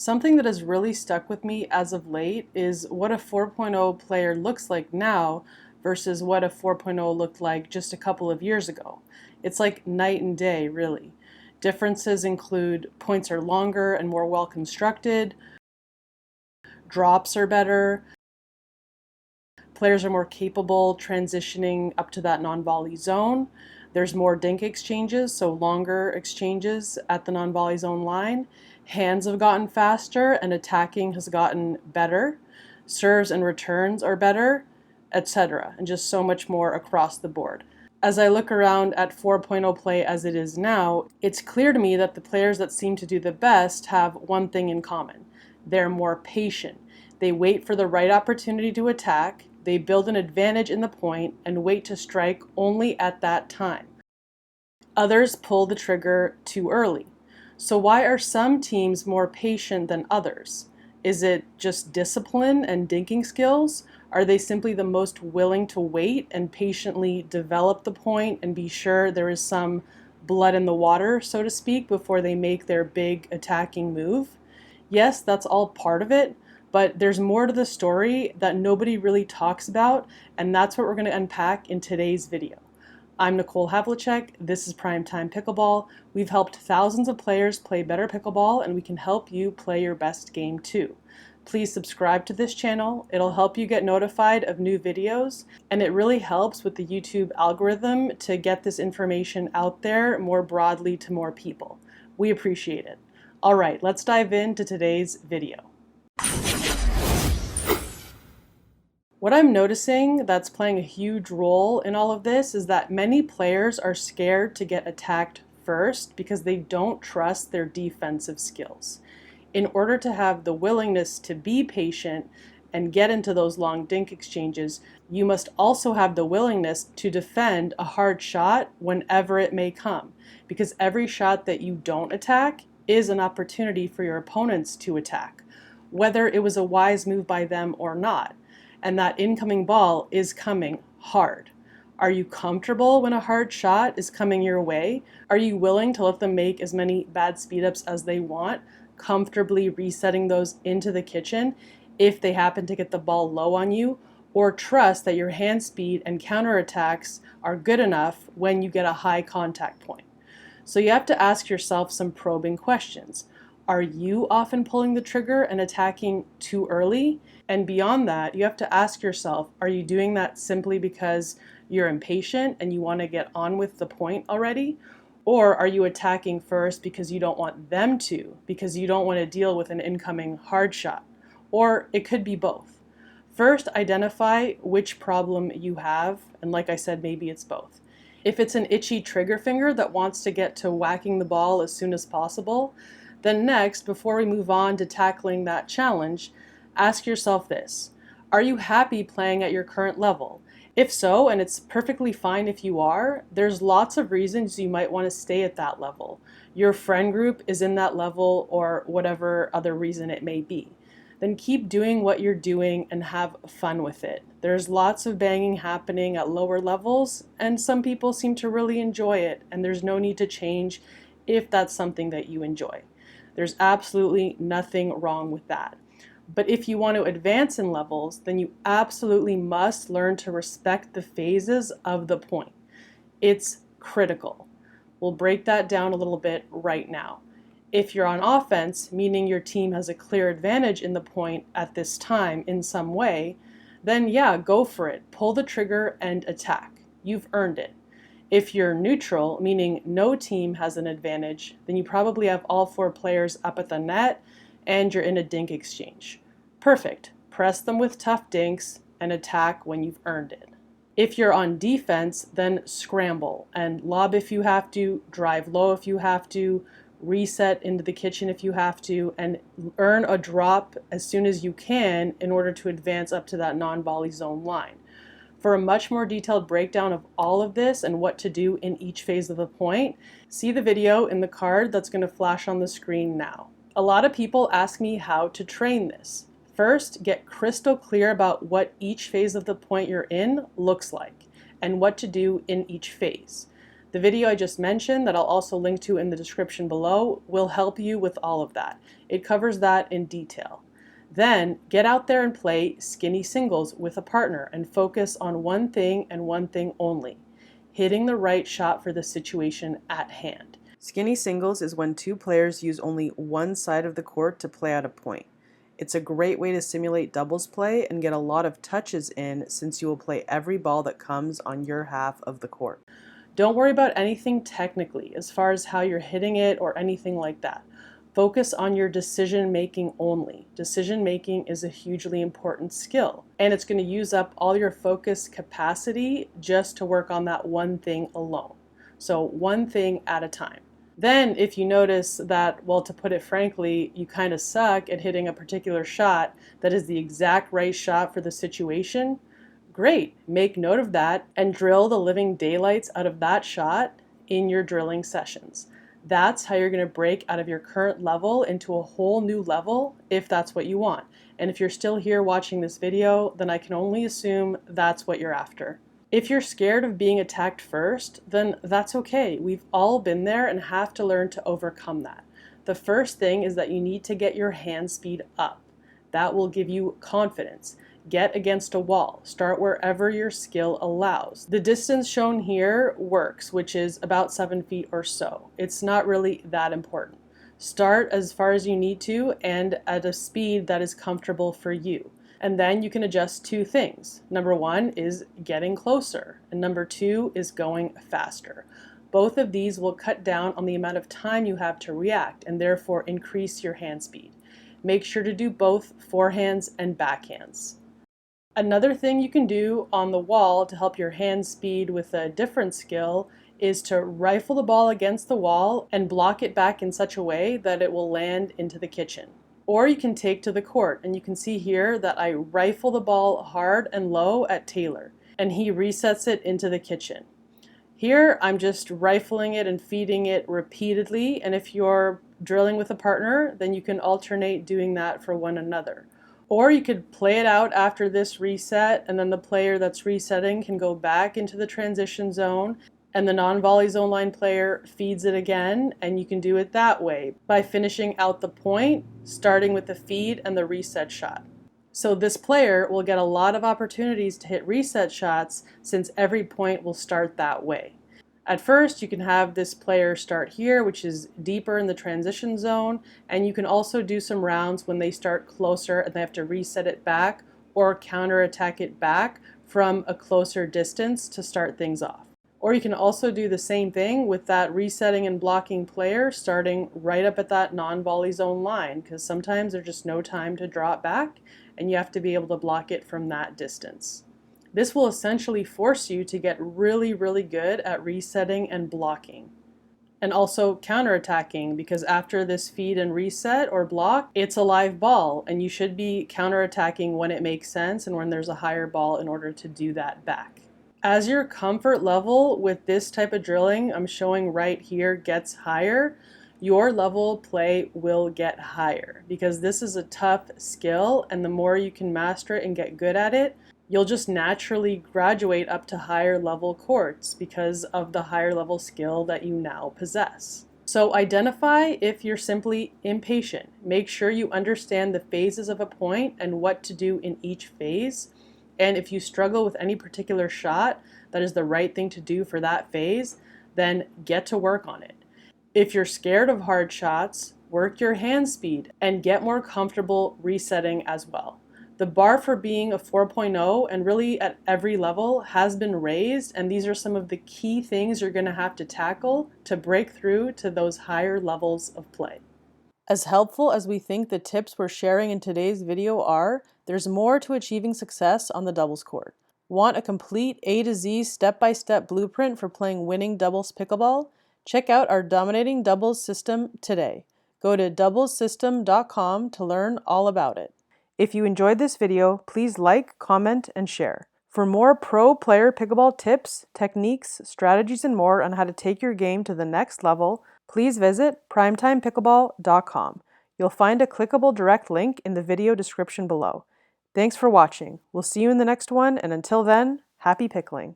Something that has really stuck with me as of late is what a 4.0 player looks like now versus what a 4.0 looked like just a couple of years ago. It's like night and day, really. Differences include points are longer and more well constructed, drops are better, players are more capable transitioning up to that non-volley zone. There's more dink exchanges, so longer exchanges at the non-volley zone line. Hands have gotten faster and attacking has gotten better. Serves and returns are better, etc. And just so much more across the board. As I look around at 4.0 play as it is now, it's clear to me that the players that seem to do the best have one thing in common. They're more patient. They wait for the right opportunity to attack, they build an advantage in the point, and wait to strike only at that time. Others pull the trigger too early. So why are some teams more patient than others? Is it just discipline and dinking skills? Are they simply the most willing to wait and patiently develop the point and be sure there is some blood in the water, so to speak, before they make their big attacking move? Yes, that's all part of it, but there's more to the story that nobody really talks about, and that's what we're going to unpack in today's video. I'm Nicole Havlicek. This is Primetime Pickleball. We've helped thousands of players play better pickleball, and we can help you play your best game too. Please subscribe to this channel. It'll help you get notified of new videos, and it really helps with the YouTube algorithm to get this information out there more broadly to more people. We appreciate it. All right, let's dive into today's video. What I'm noticing that's playing a huge role in all of this is that many players are scared to get attacked first because they don't trust their defensive skills. In order to have the willingness to be patient and get into those long dink exchanges, you must also have the willingness to defend a hard shot whenever it may come, because every shot that you don't attack is an opportunity for your opponents to attack, whether it was a wise move by them or not. And that incoming ball is coming hard. Are you comfortable when a hard shot is coming your way? Are you willing to let them make as many bad speed ups as they want, comfortably resetting those into the kitchen if they happen to get the ball low on you, or trust that your hand speed and counterattacks are good enough when you get a high contact point? So you have to ask yourself some probing questions. Are you often pulling the trigger and attacking too early? And beyond that, you have to ask yourself, are you doing that simply because you're impatient and you want to get on with the point already? Or are you attacking first because you don't want them to, because you don't want to deal with an incoming hard shot? Or it could be both. First, identify which problem you have, and like I said, maybe it's both. If it's an itchy trigger finger that wants to get to whacking the ball as soon as possible, then next, before we move on to tackling that challenge, ask yourself this: are you happy playing at your current level? If so, and it's perfectly fine if you are, there's lots of reasons you might want to stay at that level. Your friend group is in that level, or whatever other reason it may be. Then keep doing what you're doing and have fun with it. There's lots of banging happening at lower levels, and some people seem to really enjoy it, and there's no need to change if that's something that you enjoy. There's absolutely nothing wrong with that. But if you want to advance in levels, then you absolutely must learn to respect the phases of the point. It's critical. We'll break that down a little bit right now. If you're on offense, meaning your team has a clear advantage in the point at this time in some way, then yeah, go for it. Pull the trigger and attack. You've earned it. If you're neutral, meaning no team has an advantage, then you probably have all four players up at the net and you're in a dink exchange. Perfect. Press them with tough dinks and attack when you've earned it. If you're on defense, then scramble and lob if you have to, drive low if you have to, reset into the kitchen if you have to, and earn a drop as soon as you can in order to advance up to that non-volley zone line. For a much more detailed breakdown of all of this and what to do in each phase of the point, see the video in the card that's going to flash on the screen now. A lot of people ask me how to train this. First, get crystal clear about what each phase of the point you're in looks like and what to do in each phase. The video I just mentioned that I'll also link to in the description below will help you with all of that. It covers that in detail. Then get out there and play skinny singles with a partner and focus on one thing and one thing only: hitting the right shot for the situation at hand. Skinny singles is when two players use only one side of the court to play at a point. It's a great way to simulate doubles play and get a lot of touches in, since you will play every ball that comes on your half of the court. Don't worry about anything technically as far as how you're hitting it or anything like that. Focus on your decision making only. Decision making is a hugely important skill, and it's going to use up all your focus capacity just to work on that one thing alone. So one thing at a time. Then if you notice that, well, to put it frankly, you kind of suck at hitting a particular shot that is the exact right shot for the situation, great, make note of that and drill the living daylights out of that shot in your drilling sessions. That's how you're going to break out of your current level into a whole new level, if that's what you want. And if you're still here watching this video, then I can only assume that's what you're after. If you're scared of being attacked first, then that's okay. We've all been there and have to learn to overcome that. The first thing is that you need to get your hand speed up. That will give you confidence. Get against a wall. Start wherever your skill allows. The distance shown here works, which is about 7 feet or so. It's not really that important. Start as far as you need to and at a speed that is comfortable for you. And then you can adjust two things. Number one is getting closer, and number two is going faster. Both of these will cut down on the amount of time you have to react and therefore increase your hand speed. Make sure to do both forehands and backhands. Another thing you can do on the wall to help your hand speed with a different skill is to rifle the ball against the wall and block it back in such a way that it will land into the kitchen. Or you can take to the court, and you can see here that I rifle the ball hard and low at Taylor, and he resets it into the kitchen. Here I'm just rifling it and feeding it repeatedly, and if you're drilling with a partner, then you can alternate doing that for one another. Or you could play it out after this reset, and then the player that's resetting can go back into the transition zone, and the non-volley zone line player feeds it again, and you can do it that way by finishing out the point, starting with the feed and the reset shot. So this player will get a lot of opportunities to hit reset shots since every point will start that way. At first, you can have this player start here, which is deeper in the transition zone, and you can also do some rounds when they start closer and they have to reset it back or counterattack it back from a closer distance to start things off. Or you can also do the same thing with that resetting and blocking player starting right up at that non-volley zone line, because sometimes there's just no time to draw it back and you have to be able to block it from that distance. This will essentially force you to get really, really good at resetting and blocking. And also counterattacking, because after this feed and reset or block, it's a live ball, and you should be counterattacking when it makes sense and when there's a higher ball in order to do that back. As your comfort level with this type of drilling I'm showing right here gets higher, your level of play will get higher, because this is a tough skill, and the more you can master it and get good at it, you'll just naturally graduate up to higher level courts because of the higher level skill that you now possess. So identify if you're simply impatient. Make sure you understand the phases of a point and what to do in each phase. And if you struggle with any particular shot that is the right thing to do for that phase, then get to work on it. If you're scared of hard shots, work your hand speed and get more comfortable resetting as well. The bar for being a 4.0 and really at every level has been raised, and these are some of the key things you're going to have to tackle to break through to those higher levels of play. As helpful as we think the tips we're sharing in today's video are, there's more to achieving success on the doubles court. Want a complete A to Z step-by-step blueprint for playing winning doubles pickleball? Check out our dominating doubles system today. Go to doublesystem.com to learn all about it. If you enjoyed this video, please like, comment, and share. For more pro player pickleball tips, techniques, strategies, and more on how to take your game to the next level, please visit primetimepickleball.com. You'll find a clickable direct link in the video description below. Thanks for watching. We'll see you in the next one, and until then, happy pickling.